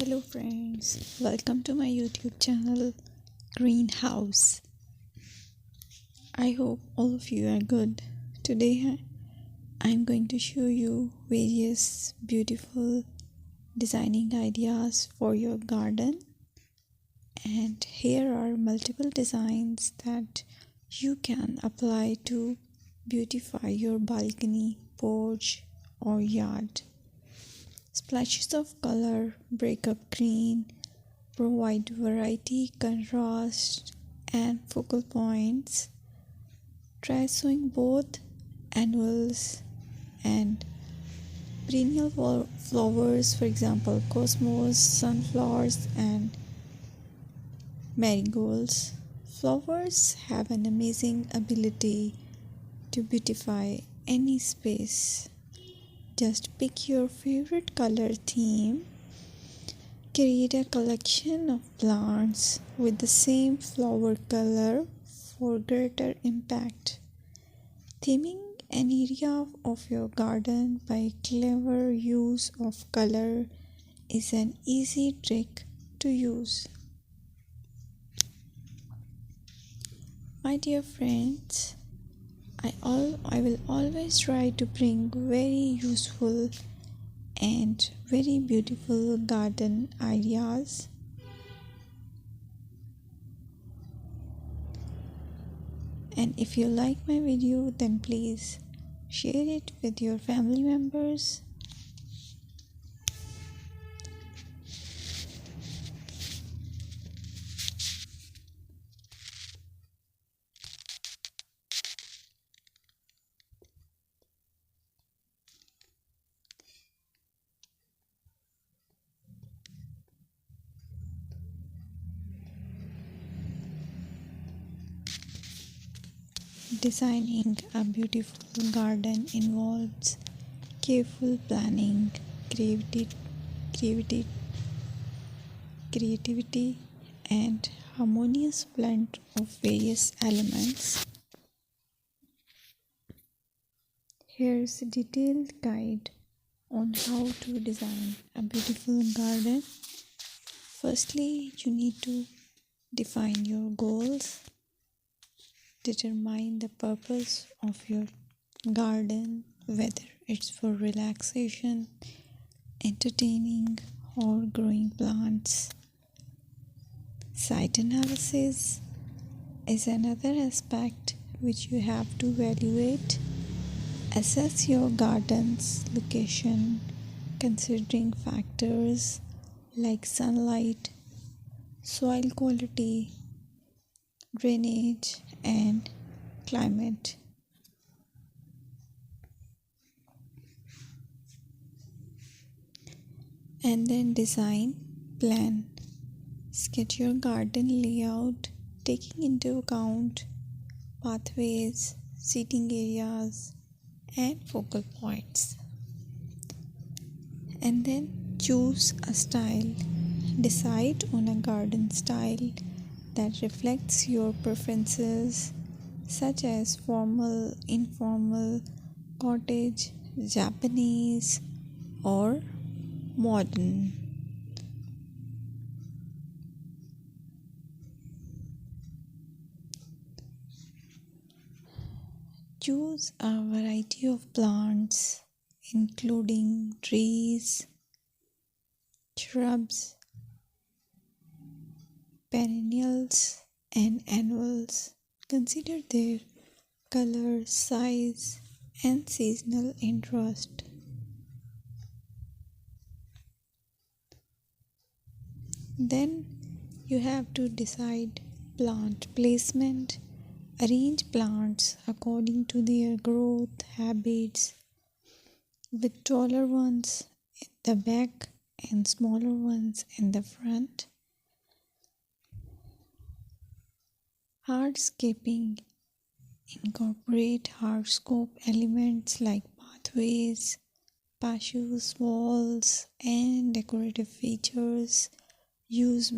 Hello friends, welcome to my YouTube channel Greenhouse. I hope all of you are good. Today I'm going to show you various beautiful designing ideas for your garden, and here are multiple designs that you can apply to beautify your balcony, porch or yard. Splashes of color break up green, provide variety, contrast, and focal points. Try sowing both annuals and perennial flowers, for example, cosmos, sunflowers, and marigolds. Flowers have an amazing ability to beautify any space. Just pick your favorite color theme. Create a collection of plants with the same flower color for greater impact. Theming an area of your garden by clever use of color is an easy trick to use. My dear friends, I will always try to bring very useful and very beautiful garden ideas. And if you like my video, then please share it with your family members. Designing a beautiful garden involves careful planning, creativity, and harmonious blend of various elements. Here's a detailed guide on how to design a beautiful garden. Firstly, you need to define your goals. Determine the purpose of your garden, whether it's for relaxation, entertaining, or growing plants. Site analysis is another aspect which you have to evaluate. Assess your garden's location, considering factors like sunlight, soil quality, drainage, and climate. And then design plan. Sketch your garden layout, taking into account pathways, seating areas, and focal points. And then choose a style. Decide on a garden style that reflects your preferences, such as formal, informal, cottage, Japanese, or modern. Choose a variety of plants, including trees, shrubs, perennials, and annuals. Consider their color, size, and seasonal interest. Then you have to decide plant placement. Arrange plants according to their growth habits, with taller ones in the back and smaller ones in the front. Hardscaping. Incorporate hardscape elements like pathways, patios, walls, and decorative features. Use